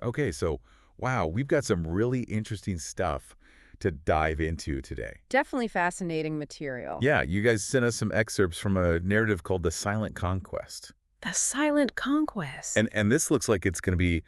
Okay, so wow, we've got some really interesting stuff to dive into today. Definitely fascinating material. Yeah, you guys sent us some excerpts from a narrative called The Silent Conquest. The Silent Conquest. And this looks like it's going to be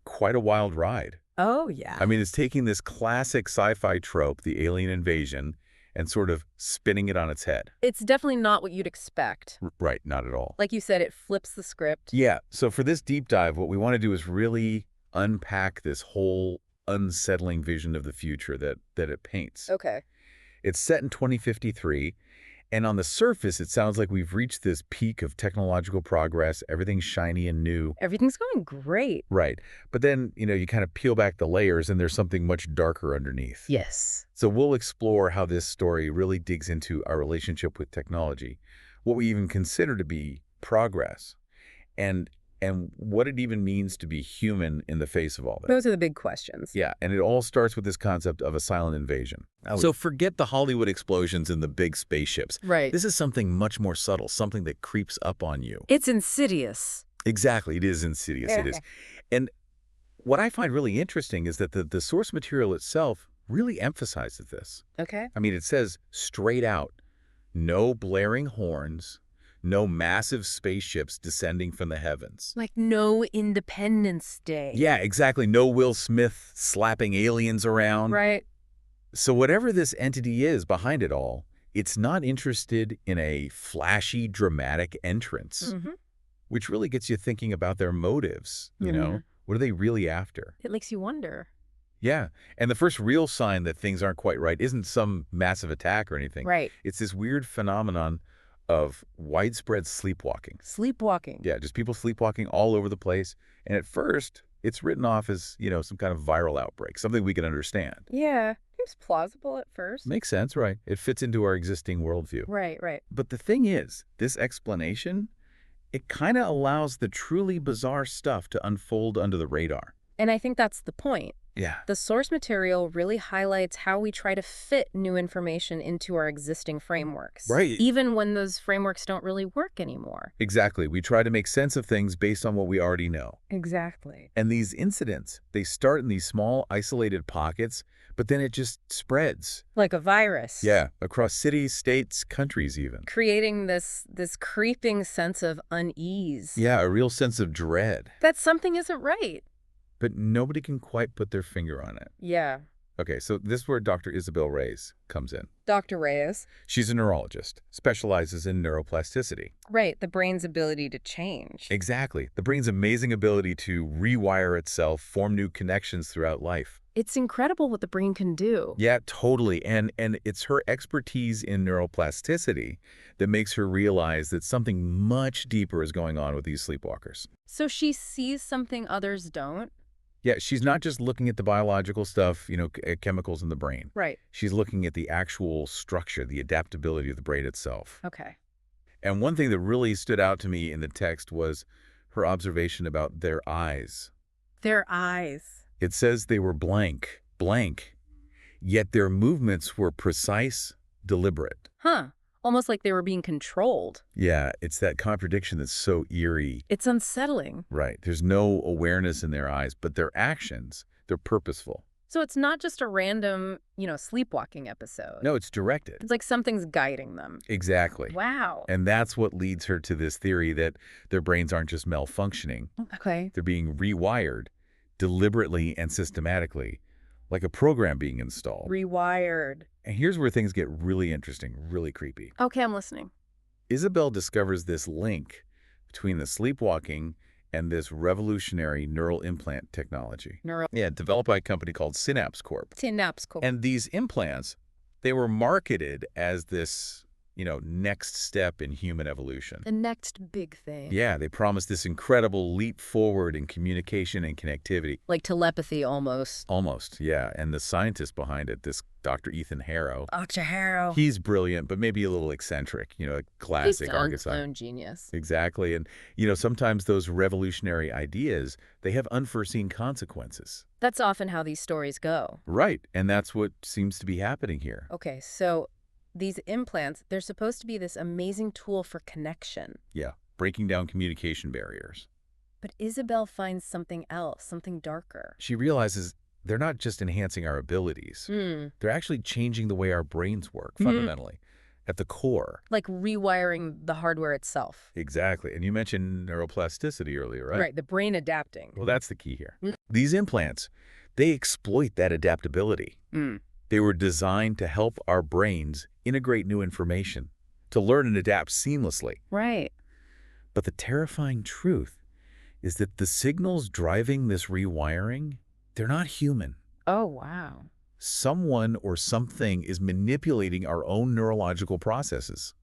quite a wild ride. Oh, yeah. I mean, it's taking this classic sci-fi trope, the alien invasion, and sort of spinning it on its head. It's definitely not what you'd expect. Right, not at all. Like you said, it flips the script. Yeah, so for this deep dive, what we want to do is really unpack this whole unsettling vision of the future that it paints. Okay. It's set in 2053, and on the surface, it sounds like we've reached this peak of technological progress. Everything's shiny and new. Everything's going great. Right. But then, you kind of peel back the layers, and there's something much darker underneath. Yes. So we'll explore how this story really digs into our relationship with technology, what we even consider to be progress, and what it even means to be human in the face of all this. Those are the big questions. Yeah, and it all starts with this concept of a silent invasion. So forget the Hollywood explosions and the big spaceships. Right. This is something much more subtle, something that creeps up on you. It's insidious. Exactly, it is insidious, it is. And what I find really interesting is that the source material itself really emphasizes this. Okay. I mean, it says straight out, no blaring horns, no massive spaceships descending from the heavens. Like no Independence Day. Yeah, exactly. No Will Smith slapping aliens around. Right. So whatever this entity is behind it all, it's not interested in a flashy, dramatic entrance, which really gets you thinking about their motives, you know? What are they really after? It makes you wonder. Yeah, and the first real sign that things aren't quite right isn't some massive attack or anything. Right. It's this weird phenomenon of widespread sleepwalking. Sleepwalking. Yeah, just people sleepwalking all over the place. And at first, it's written off as, some kind of viral outbreak, something we can understand. Yeah. Seems plausible at first. Makes sense, right? It fits into our existing worldview. Right, right. But the thing is, this explanation, it kind of allows the truly bizarre stuff to unfold under the radar. And I think that's the point. Yeah. The source material really highlights how we try to fit new information into our existing frameworks. Right. Even when those frameworks don't really work anymore. Exactly. We try to make sense of things based on what we already know. Exactly. And these incidents, they start in these small, isolated pockets, but then it just spreads. Like a virus. Yeah, across cities, states, countries even. Creating this creeping sense of unease. Yeah, a real sense of dread. That something isn't right. But nobody can quite put their finger on it. Yeah. Okay, so this is where Dr. Isabel Reyes comes in. Dr. Reyes. She's a neurologist, specializes in neuroplasticity. Right, the brain's ability to change. Exactly. The brain's amazing ability to rewire itself, form new connections throughout life. It's incredible what the brain can do. Yeah, totally. And it's her expertise in neuroplasticity that makes her realize that something much deeper is going on with these sleepwalkers. So she sees something others don't? Yeah, she's not just looking at the biological stuff, chemicals in the brain. Right. She's looking at the actual structure, the adaptability of the brain itself. Okay. And one thing that really stood out to me in the text was her observation about their eyes. Their eyes. It says they were blank, yet their movements were precise, deliberate. Huh. Almost like they were being controlled. Yeah, it's that contradiction that's so eerie. It's unsettling. Right. There's no awareness in their eyes, but their actions, they're purposeful. So it's not just a random, sleepwalking episode. No, it's directed. It's like something's guiding them. Exactly. Wow. And that's what leads her to this theory that their brains aren't just malfunctioning. Okay. They're being rewired deliberately and systematically, like a program being installed. Rewired. And here's where things get really interesting, really creepy. Okay, I'm listening. Isabel discovers this link between the sleepwalking and this revolutionary neural implant technology. Yeah, developed by a company called Synapse Corp. Synapse Corp. And these implants, they were marketed as this, next step in human evolution. The next big thing. Yeah, they promised this incredible leap forward in communication and connectivity. Like telepathy almost. Almost, yeah. And the scientist behind it, this Dr. Ethan Harrow. Dr. Harrow. He's brilliant, but maybe a little eccentric, a classic archetype. His own genius. Exactly. And, sometimes those revolutionary ideas, they have unforeseen consequences. That's often how these stories go. Right. And that's what seems to be happening here. Okay, so these implants, they're supposed to be this amazing tool for connection. Yeah. Breaking down communication barriers. But Isabel finds something else, something darker. She realizes they're not just enhancing our abilities. They're actually changing the way our brains work, fundamentally, at the core. Like rewiring the hardware itself. Exactly. And you mentioned neuroplasticity earlier, right? Right, the brain adapting. Well, that's the key here. These implants, they exploit that adaptability. They were designed to help our brains integrate new information, to learn and adapt seamlessly. Right. But the terrifying truth is that the signals driving this rewiring, they're not human. Oh, wow. Someone or something is manipulating our own neurological processes,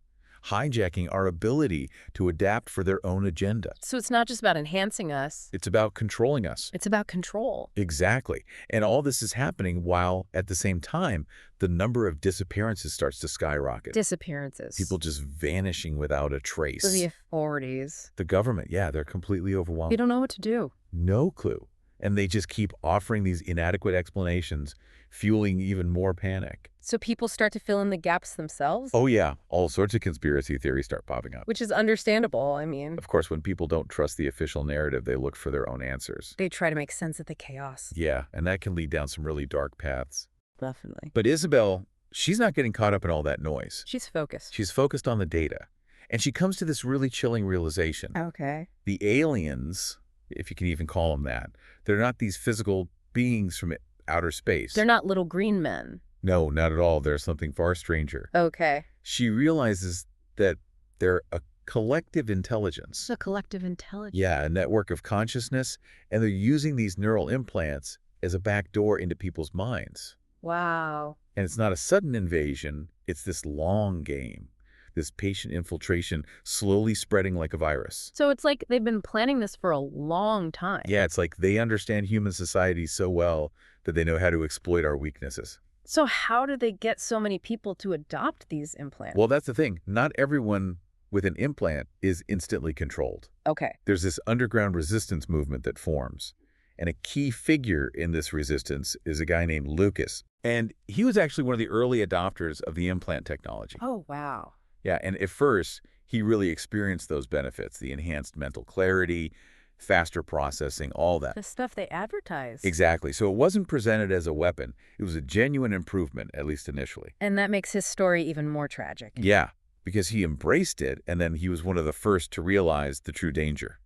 hijacking our ability to adapt for their own agenda. So it's not just about enhancing us. It's about controlling us. It's about control. Exactly. And all this is happening while, at the same time, the number of disappearances starts to skyrocket. Disappearances. People just vanishing without a trace. So the authorities. The government, yeah, they're completely overwhelmed. We don't know what to do. No clue. And they just keep offering these inadequate explanations, fueling even more panic. So people start to fill in the gaps themselves? Oh yeah, all sorts of conspiracy theories start popping up. Which is understandable, I mean. Of course, when people don't trust the official narrative, they look for their own answers. They try to make sense of the chaos. Yeah, and that can lead down some really dark paths. Definitely. But Isabel, she's not getting caught up in all that noise. She's focused. She's focused on the data. And she comes to this really chilling realization. Okay. The aliens, if you can even call them that, they're not these physical beings from outer space. They're not little green men. No, not at all. There's something far stranger. Okay. She realizes that they're a collective intelligence. It's a collective intelligence. Yeah, a network of consciousness, and they're using these neural implants as a back door into people's minds. Wow. And it's not a sudden invasion, it's this long game, this patient infiltration slowly spreading like a virus. So it's like they've been planning this for a long time. Yeah, it's like they understand human society so well that they know how to exploit our weaknesses. So how do they get so many people to adopt these implants? Well, that's the thing. Not everyone with an implant is instantly controlled. Okay. There's this underground resistance movement that forms. And a key figure in this resistance is a guy named Lucas. And he was actually one of the early adopters of the implant technology. Oh, wow. Yeah, and at first, he really experienced those benefits, the enhanced mental clarity, faster processing, all that. The stuff they advertise. Exactly. So it wasn't presented as a weapon. It was a genuine improvement, at least initially. And that makes his story even more tragic. Yeah, because he embraced it, and then he was one of the first to realize the true danger.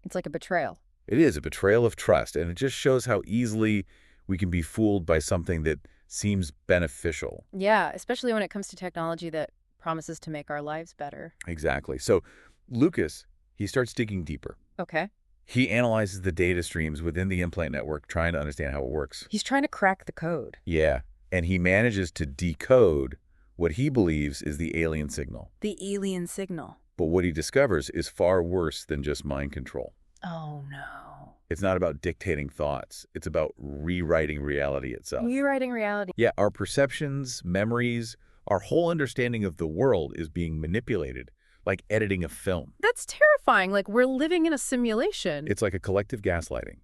It's like a betrayal. It is a betrayal of trust, and it just shows how easily we can be fooled by something that seems beneficial. Yeah, especially when it comes to technology that promises to make our lives better. Exactly. So Lucas, he starts digging deeper. Okay. He analyzes the data streams within the implant network, trying to understand how it works. He's trying to crack the code. Yeah, and he manages to decode what he believes is the alien signal. The alien signal. But what he discovers is far worse than just mind control. Oh, no. It's not about dictating thoughts. It's about rewriting reality itself. Rewriting reality. Yeah, our perceptions, memories, our whole understanding of the world is being manipulated, like editing a film. That's terrifying. Like we're living in a simulation. It's like a collective gaslighting.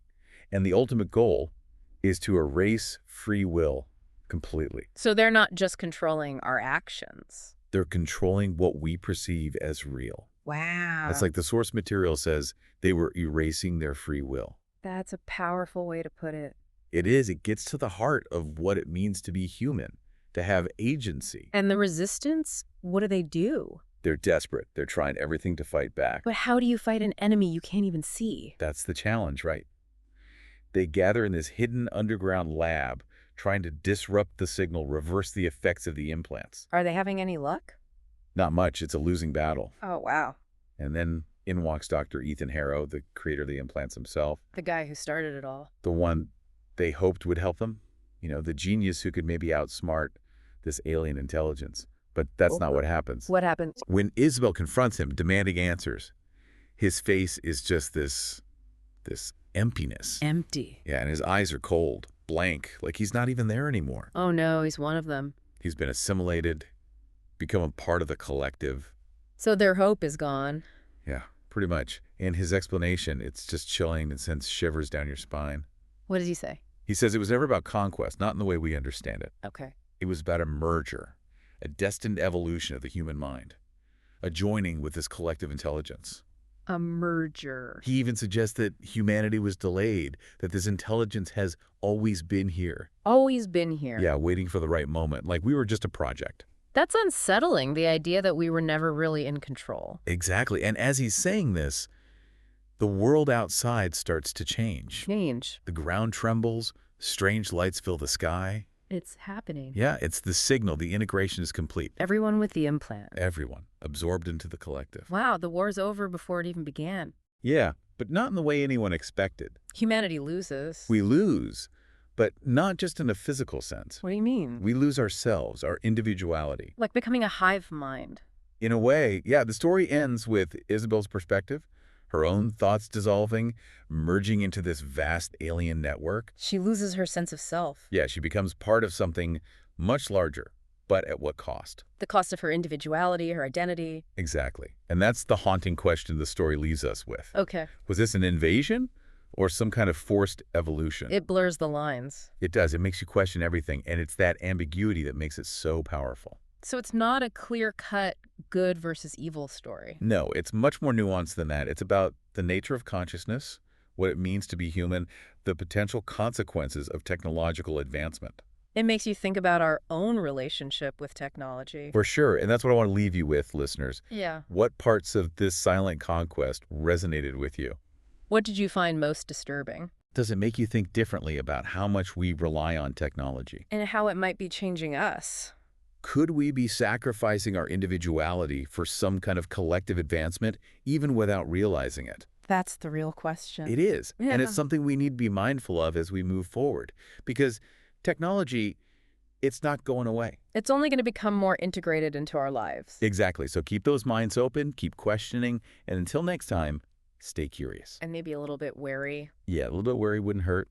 And the ultimate goal is to erase free will completely. So they're not just controlling our actions. They're controlling what we perceive as real. Wow. That's like the source material says they were erasing their free will. That's a powerful way to put it. It is. It gets to the heart of what it means to be human, to have agency. And the resistance, what do they do? They're desperate. They're trying everything to fight back. But how do you fight an enemy you can't even see? That's the challenge, right? They gather in this hidden underground lab, trying to disrupt the signal, reverse the effects of the implants. Are they having any luck? Not much. It's a losing battle. Oh, wow. And then in walks Dr. Ethan Harrow, the creator of the implants himself. The guy who started it all. The one they hoped would help them. You know, the genius who could maybe outsmart this alien intelligence. But that's not what happens. What happens? When Isabel confronts him, demanding answers, his face is just this emptiness. Empty. Yeah, and his eyes are cold, blank, like he's not even there anymore. Oh, no, he's one of them. He's been assimilated, become a part of the collective. So their hope is gone. Yeah, pretty much. And his explanation, it's just chilling and sends shivers down your spine. What does he say? He says it was never about conquest, not in the way we understand it. Okay. It was about a merger, a destined evolution of the human mind, a joining with this collective intelligence. A merger. He even suggests that humanity was delayed, that this intelligence has always been here. Always been here. Yeah, waiting for the right moment, like we were just a project. That's unsettling, the idea that we were never really in control. Exactly. And as he's saying this, the world outside starts to change. The ground trembles, strange lights fill the sky. It's happening. Yeah, it's the signal. The integration is complete. Everyone with the implant. Everyone absorbed into the collective. Wow, the war's over before it even began. Yeah, but not in the way anyone expected. Humanity loses. We lose, but not just in a physical sense. What do you mean? We lose ourselves, our individuality. Like becoming a hive mind. In a way, yeah, the story ends with Isabel's perspective, her own thoughts dissolving, merging into this vast alien network. She loses her sense of self. Yeah, she becomes part of something much larger, but at what cost? The cost of her individuality, her identity. Exactly. And that's the haunting question the story leaves us with. Okay. Was this an invasion or some kind of forced evolution? It blurs the lines. It does. It makes you question everything, and it's that ambiguity that makes it so powerful. So it's not a clear-cut good versus evil story. No, it's much more nuanced than that. It's about the nature of consciousness, what it means to be human, the potential consequences of technological advancement. It makes you think about our own relationship with technology. For sure, and that's what I want to leave you with, listeners. Yeah. What parts of this silent conquest resonated with you? What did you find most disturbing? Does it make you think differently about how much we rely on technology? And how it might be changing us? Could we be sacrificing our individuality for some kind of collective advancement, even without realizing it? That's the real question. It is, Yeah. and it's something we need to be mindful of as we move forward. Because technology, it's not going away. It's only going to become more integrated into our lives. Exactly, so keep those minds open, keep questioning, and until next time, stay curious. And maybe a little bit wary. Yeah, a little bit wary wouldn't hurt.